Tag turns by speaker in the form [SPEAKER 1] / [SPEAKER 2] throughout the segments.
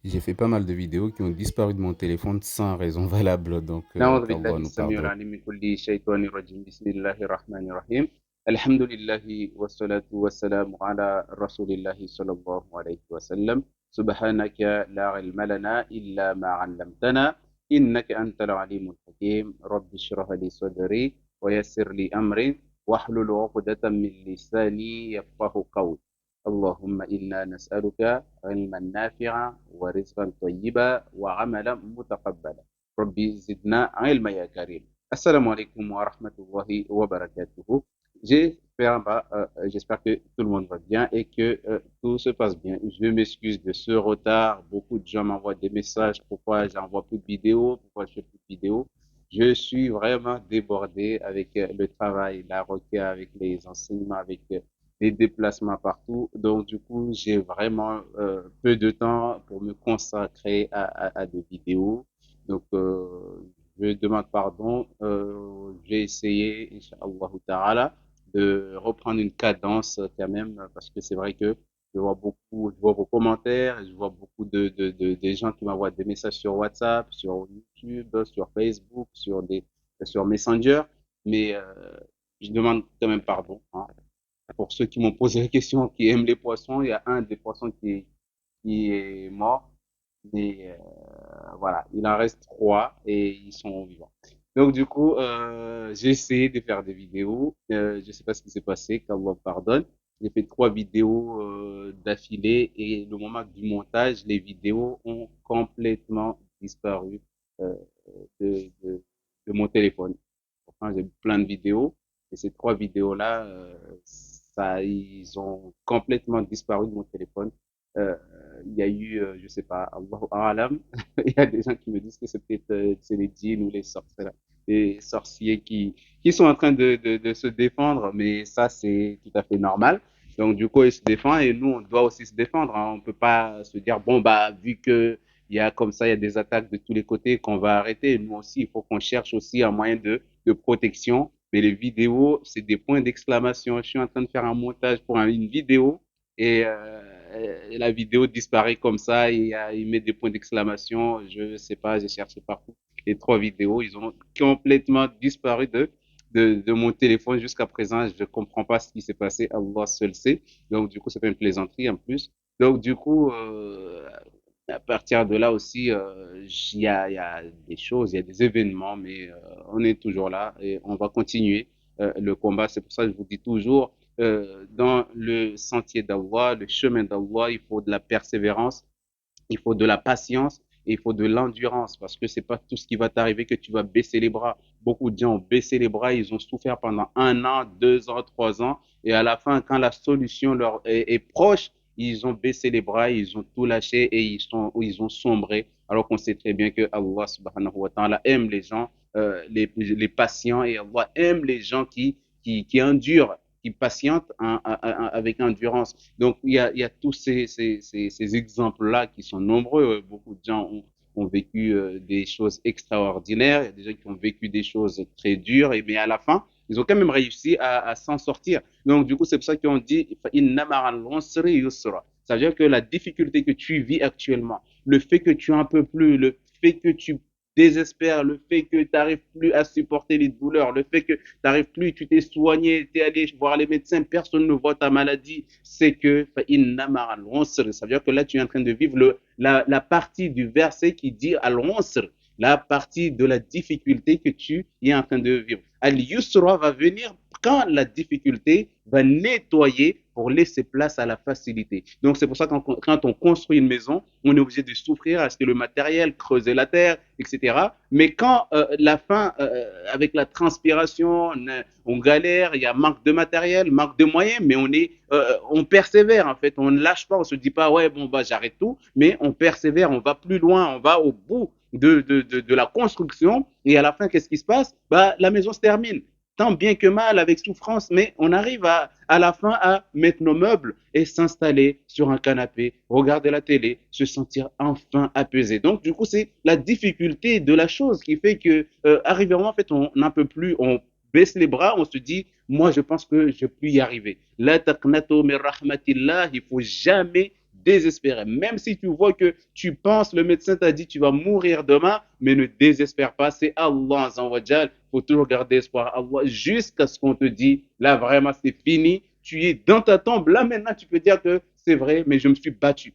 [SPEAKER 1] J'ai fait pas mal de vidéos qui ont disparu de mon téléphone sans raison valable, donc
[SPEAKER 2] نعوذ بالله
[SPEAKER 1] qu'Allah nous
[SPEAKER 2] السميع
[SPEAKER 1] pardonne.
[SPEAKER 2] العليم من كل شيطان رجيم بسم الله الرحمن الرحيم الحمد لله والصلاة والسلام على رسول الله صلى الله عليه وسلم سبحانك لا علم لنا إلا ما علمتنا إنك أنت العليم الحكيم رب اشرح لي صدري ويسر لي أمري واحلل عقدة من لساني يفقه قولي اللهم إنا نسألك علما نافعا ورزقا طيبا وعملا متقبلا ربي زدنا علما يا كريم. Assalamu alaikum wa rahmatullahi wa barakatuhu. J'espère que tout le monde va bien et que tout se passe bien. Je m'excuse de ce retard. Beaucoup de gens m'envoient des messages. Pourquoi j'envoie plus de vidéos? Pourquoi je fais plus de vidéos? Je suis vraiment débordé avec le travail, la requête, avec les enseignements, avec les déplacements partout. Donc, du coup, j'ai vraiment peu de temps pour me consacrer à des vidéos. Donc, je demande pardon. Je vais essayer, Inch'Allah Ta'ala, de reprendre une cadence quand même, parce que c'est vrai que je vois vos commentaires, je vois beaucoup des gens qui m'envoient des messages sur WhatsApp, sur YouTube, sur Facebook, sur Messenger, mais je demande quand même pardon, hein. Pour ceux qui m'ont posé la question, qui aiment les poissons, il y a un des poissons qui est mort. Mais voilà, il en reste trois et ils sont vivants. Donc du coup, j'ai essayé de faire des vidéos. Je ne sais pas ce qui s'est passé, qu'Allah pardonne. J'ai fait trois vidéos d'affilée et le moment du montage, les vidéos ont complètement disparu euh, de, de, de mon téléphone. Enfin, j'ai plein de vidéos et ces trois vidéos-là, ils ont complètement disparu de mon téléphone. Euh, il y a eu, je sais pas, Allahu A'lam, il y a des gens qui me disent que c'est peut-être c'est les djinns ou les sorciers qui sont en train de se défendre, mais ça c'est tout à fait normal. Donc du coup, ils se défendent et nous, on doit aussi se défendre, hein. On peut pas se dire, bon, bah, vu que il y a comme ça, il y a des attaques de tous les côtés qu'on va arrêter. Nous aussi, il faut qu'on cherche aussi un moyen de protection. Mais les vidéos, c'est des points d'exclamation. Je suis en train de faire un montage pour une vidéo et la vidéo disparaît comme ça. Il met des points d'exclamation. Je sais pas, j'ai cherché partout. Les trois vidéos, ils ont complètement disparu de mon téléphone jusqu'à présent. Je ne comprends pas ce qui s'est passé. Allah seul sait. Donc, du coup, c'est pas une plaisanterie en plus. Donc, du coup, à partir de là aussi, il y a des choses, il y a des événements, mais on est toujours là et on va continuer le combat. C'est pour ça que je vous dis toujours, dans le sentier d'Allah, le chemin d'Allah, il faut de la persévérance, il faut de la patience et il faut de l'endurance parce que c'est pas tout ce qui va t'arriver que tu vas baisser les bras. Beaucoup de gens ont baissé les bras, ils ont souffert pendant un an, 2 ans, 3 ans et à la fin, quand la solution leur est proche, ils ont baissé les bras, ils ont tout lâché et ils ont sombré. Alors qu'on sait très bien que Allah subhanahu wa ta'ala aime les gens, les patients et Allah aime les gens qui endurent, qui patientent avec endurance. Donc, il y a tous ces exemples-là qui sont nombreux. Beaucoup de gens ont vécu des choses extraordinaires. Il y a des gens qui ont vécu des choses très dures, mais à la fin, ils ont quand même réussi à s'en sortir. Donc, du coup, c'est pour ça qu'on dit ça veut dire que la difficulté que tu vis actuellement, le fait que tu en peux plus, le fait que tu désespères, le fait que tu n'arrives plus à supporter les douleurs, le fait que tu n'arrives plus, tu t'es soigné, tu es allé voir les médecins, personne ne voit ta maladie, c'est que ça veut dire que là, tu es en train de vivre la partie du verset qui dit al-usr, la partie de la difficulté que tu es en train de vivre. Al-yusra va venir quand la difficulté va nettoyer pour laisser place à la facilité. Donc c'est pour ça que quand on construit une maison, on est obligé de souffrir, acheter le matériel, creuser la terre, etc. Mais quand la fin, avec la transpiration, on galère, il y a manque de matériel, manque de moyens, mais on persévère en fait, on ne lâche pas, on se dit pas ouais bon bah j'arrête tout, mais on persévère, on va plus loin, on va au bout de la construction et à la fin qu'est-ce qui se passe? Bah la maison se termine tant bien que mal, avec souffrance, mais on arrive à la fin à mettre nos meubles et s'installer sur un canapé, regarder la télé, se sentir enfin apaisé. Donc, du coup, c'est la difficulté de la chose qui fait que, arrivé en fait, on n'en peut plus, on baisse les bras, on se dit, moi, je pense que je peux y arriver. La taqnatu min rahmatillah, il faut jamais désespérer. Même si tu vois que tu penses, le médecin t'a dit tu vas mourir demain, mais ne désespère pas. C'est Allah, il faut toujours garder espoir. Allah, jusqu'à ce qu'on te dit, là vraiment c'est fini. Tu es dans ta tombe. Là maintenant, tu peux dire que c'est vrai, mais je me suis battu.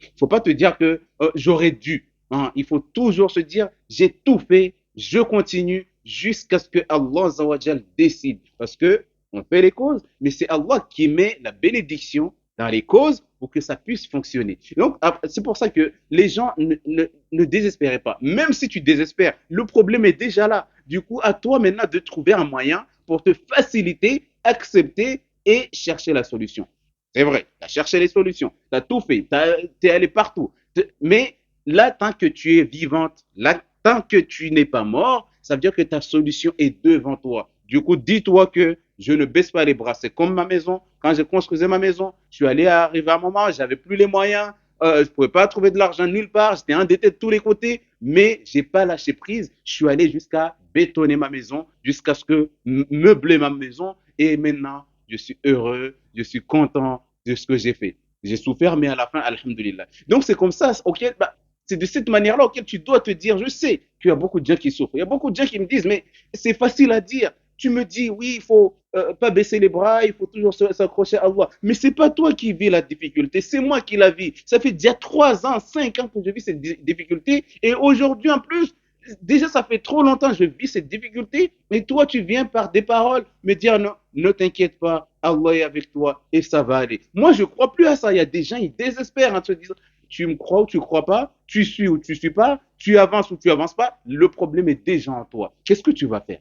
[SPEAKER 2] Il ne faut pas te dire que j'aurais dû. Hein. Il faut toujours se dire, j'ai tout fait, je continue jusqu'à ce que Allah Azawajal décide. Parce que on fait les causes, mais c'est Allah qui met la bénédiction dans les causes pour que ça puisse fonctionner. Donc, c'est pour ça que les gens ne désespérez pas. Même si tu désespères, le problème est déjà là. Du coup, à toi maintenant de trouver un moyen pour te faciliter, accepter et chercher la solution. C'est vrai, tu as cherché les solutions, tu as tout fait, tu es allé partout. Mais là, tant que tu es vivante, là, tant que tu n'es pas mort, ça veut dire que ta solution est devant toi. Du coup, dis-toi que je ne baisse pas les bras. C'est comme ma maison. Quand j'ai construisé ma maison, je suis allé arriver à un moment, j'avais plus les moyens, je ne pouvais pas trouver de l'argent nulle part, j'étais endetté de tous les côtés, mais je n'ai pas lâché prise. Je suis allé jusqu'à bétonner ma maison, jusqu'à ce que meubler ma maison. Et maintenant, je suis heureux, je suis content de ce que j'ai fait. J'ai souffert, mais à la fin, alhamdulillah. Donc, c'est comme ça, auquel, bah, c'est de cette manière-là auquel tu dois te dire, je sais qu'il y a beaucoup de gens qui souffrent. Il y a beaucoup de gens qui me disent, mais c'est facile à dire. Tu me dis, oui, il faut pas baisser les bras, il faut toujours s'accrocher à Allah. Mais c'est pas toi qui vis la difficulté, c'est moi qui la vis. Ça fait déjà 3 ans, 5 ans que je vis cette difficulté. Et aujourd'hui, en plus, déjà, ça fait trop longtemps que je vis cette difficulté, et toi, tu viens par des paroles me dire non, ne t'inquiète pas, Allah est avec toi et ça va aller. Moi, je ne crois plus à ça. Il y a des gens, ils désespèrent en se disant tu me crois ou tu ne crois pas, tu suis ou tu ne suis pas, tu avances ou tu avances pas. Le problème est déjà en toi. Qu'est-ce que tu vas faire?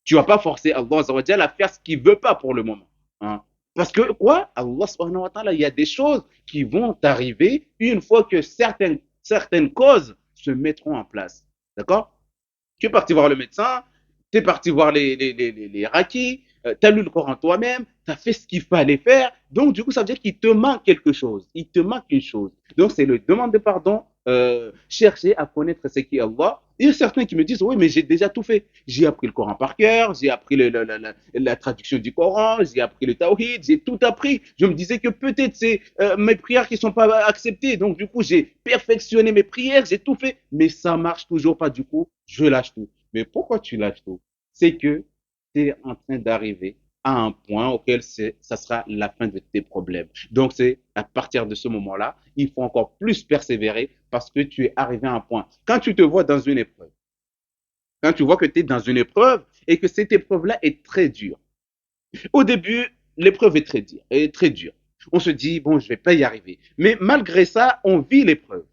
[SPEAKER 2] Tu ne vas pas forcer Allah à faire ce qu'il ne veut pas pour le moment. Hein. Parce que quoi? Allah subhanahu wa ta'ala, il y a des choses qui vont arriver une fois que certaines causes se mettront en place. D'accord? Tu es parti voir le médecin, tu es parti voir les rakis, tu as lu le Coran toi-même, tu as fait ce qu'il fallait faire. Donc, du coup, ça veut dire qu'il te manque quelque chose. Il te manque une chose. Donc, c'est le demande de pardon, chercher à connaître ce qui est Allah. Il y a certains qui me disent, oui, mais j'ai déjà tout fait. J'ai appris le Coran par cœur, j'ai appris la traduction du Coran, j'ai appris le Tawhid, j'ai tout appris. Je me disais que peut-être c'est mes prières qui ne sont pas acceptées. Donc, du coup, j'ai perfectionné mes prières, j'ai tout fait. Mais ça marche toujours pas. Du coup, je lâche tout. Mais pourquoi tu lâches tout? C'est que tu es en train d'arriver à un point auquel ça sera la fin de tes problèmes. Donc, c'est à partir de ce moment-là, il faut encore plus persévérer parce que tu es arrivé à un point. Quand tu te vois dans une épreuve, quand tu vois que tu es dans une épreuve et que cette épreuve-là est très dure. Au début, l'épreuve est très dure, On se dit, bon, je ne vais pas y arriver. Mais malgré ça, on vit l'épreuve.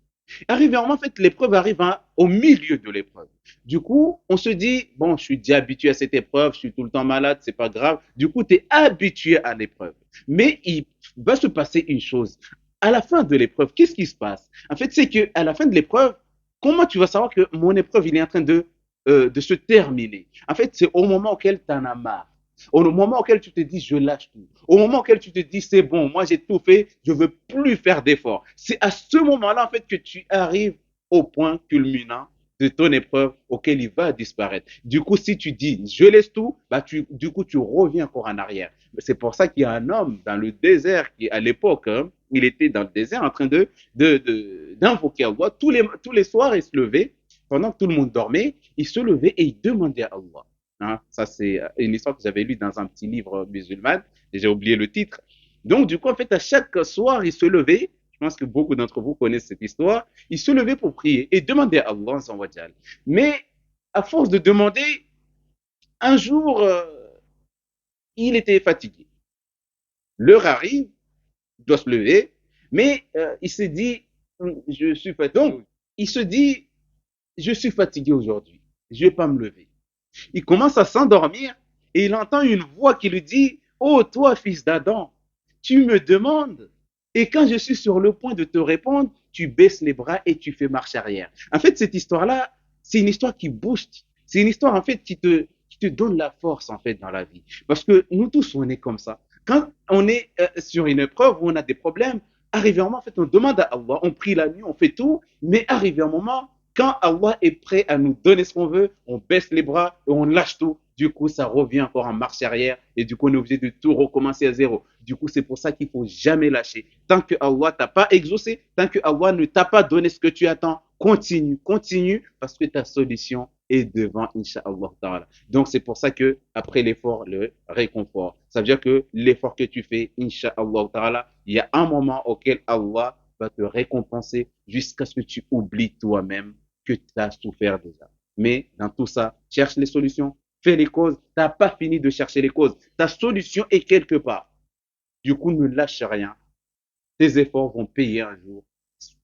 [SPEAKER 2] Arrivé en fait, l'épreuve arrive au milieu de l'épreuve. Du coup, on se dit, bon, je suis déjà habitué à cette épreuve, je suis tout le temps malade, c'est pas grave. Du coup, tu es habitué à l'épreuve. Mais il va se passer une chose. À la fin de l'épreuve, qu'est-ce qui se passe? En fait, c'est que à la fin de l'épreuve, comment tu vas savoir que mon épreuve, il est en train de se terminer? En fait, c'est au moment auquel tu en as marre. Au moment auquel tu te dis, je lâche tout. Au moment auquel tu te dis, c'est bon, moi j'ai tout fait, je ne veux plus faire d'efforts. C'est à ce moment-là, en fait, que tu arrives au point culminant de ton épreuve auquel il va disparaître. Du coup, si tu dis, je laisse tout, bah du coup, tu reviens encore en arrière. C'est pour ça qu'il y a un homme dans le désert qui, à l'époque, hein, il était dans le désert en train d'invoquer Allah. Tous les soirs, il se levait, pendant que tout le monde dormait, il se levait et il demandait à Allah. Hein, ça, c'est une histoire que j'avais lue dans un petit livre musulman, et j'ai oublié le titre. Donc, du coup, en fait, à chaque soir, il se levait. Je pense que beaucoup d'entre vous connaissent cette histoire. Il se levait pour prier et demander à Allah. Mais à force de demander, un jour, il était fatigué. L'heure arrive, il doit se lever, mais il s'est dit, je suis fatigué. Donc, il se dit, je suis fatigué aujourd'hui, je ne vais pas me lever. Il commence à s'endormir et il entend une voix qui lui dit, oh toi, fils d'Adam, tu me demandes. Et quand je suis sur le point de te répondre, tu baisses les bras et tu fais marche arrière. En fait, cette histoire-là, c'est une histoire qui booste. C'est une histoire, en fait, qui te donne la force, en fait, dans la vie. Parce que nous tous, on est comme ça. Quand on est sur une épreuve où on a des problèmes, arrivé un moment, en fait, on demande à Allah, on prie la nuit, on fait tout, mais arrivé un moment, quand Allah est prêt à nous donner ce qu'on veut, on baisse les bras et on lâche tout Du coup, ça revient encore en marche arrière et du coup, on est obligé de tout recommencer à zéro. Du coup, c'est pour ça qu'il faut jamais lâcher. Tant que Allah t'a pas exaucé, tant que Allah ne t'a pas donné ce que tu attends, continue, continue, parce que ta solution est devant, Inch'Allah Ta'ala. Donc, c'est pour ça que après l'effort, le réconfort. Ça veut dire que l'effort que tu fais, Inch'Allah Ta'ala, il y a un moment auquel Allah va te récompenser jusqu'à ce que tu oublies toi-même que tu as souffert déjà. Mais dans tout ça, cherche les solutions, fais les causes. Tu n'as pas fini de chercher les causes. Ta solution est quelque part. Du coup, ne lâche rien. Tes efforts vont payer un jour,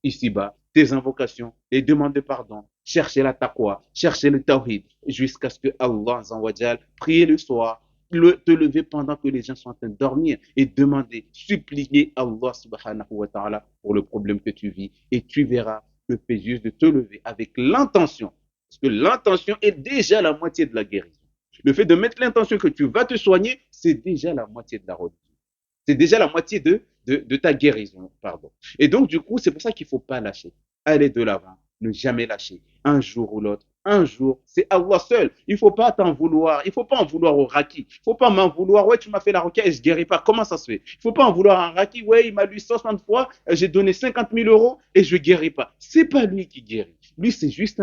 [SPEAKER 2] ici-bas, tes invocations, les demandes de pardon, chercher la taqwa, chercher le tawhid, jusqu'à ce que Allah, prie le soir, te lever pendant que les gens sont en train de dormir et demander, supplier Allah subhanahu wa ta'ala pour le problème que tu vis. Et tu verras le fait juste de te lever avec l'intention. Parce que l'intention est déjà la moitié de la guérison. Le fait de mettre l'intention que tu vas te soigner, c'est déjà la moitié de la religion. C'est déjà la moitié de ta guérison, pardon. Et donc, du coup, c'est pour ça qu'il ne faut pas lâcher. Aller de l'avant, ne jamais lâcher. Un jour ou l'autre, un jour, c'est Allah seul. Il ne faut pas t'en vouloir. Il ne faut pas en vouloir au Raki. Il ne faut pas m'en vouloir. Ouais, tu m'as fait la roquette et je ne guéris pas. Comment ça se fait? Il ne faut pas en vouloir à un Raki. Ouais, il m'a lu 60 fois, j'ai donné 50 000 euros et je ne guéris pas. Ce n'est pas lui qui guérit. Lui, c'est juste,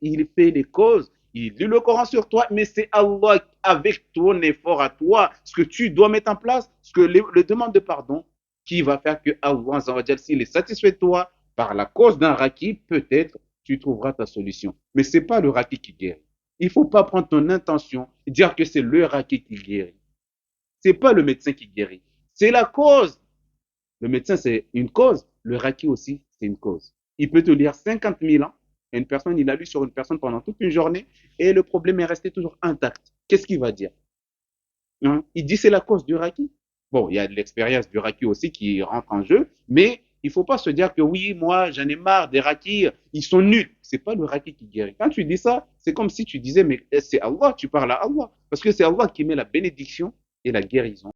[SPEAKER 2] il fait les causes. Il lit le Coran sur toi, mais c'est Allah avec ton effort à toi, ce que tu dois mettre en place, ce que le demande de pardon, qui va faire que Allah, s'il est satisfait de toi, par la cause d'un raki, peut-être tu trouveras ta solution. Mais ce n'est pas le raki qui guérit. Il ne faut pas prendre ton intention et dire que c'est le raki qui guérit. Ce n'est pas le médecin qui guérit. C'est la cause. Le médecin, c'est une cause. Le raki aussi, c'est une cause. Il peut te lire 50 000 ans. Et une personne, il a lu sur une personne pendant toute une journée et le problème est resté toujours intact. Qu'est-ce qu'il va dire? Hein? Il dit c'est la cause du raki. Bon, il y a de l'expérience du raki aussi qui rentre en jeu, mais il ne faut pas se dire que oui, moi, j'en ai marre des rakis, ils sont nuls. Ce n'est pas le raki qui guérit. Quand tu dis ça, c'est comme si tu disais, mais c'est Allah, tu parles à Allah. Parce que c'est Allah qui met la bénédiction et la guérison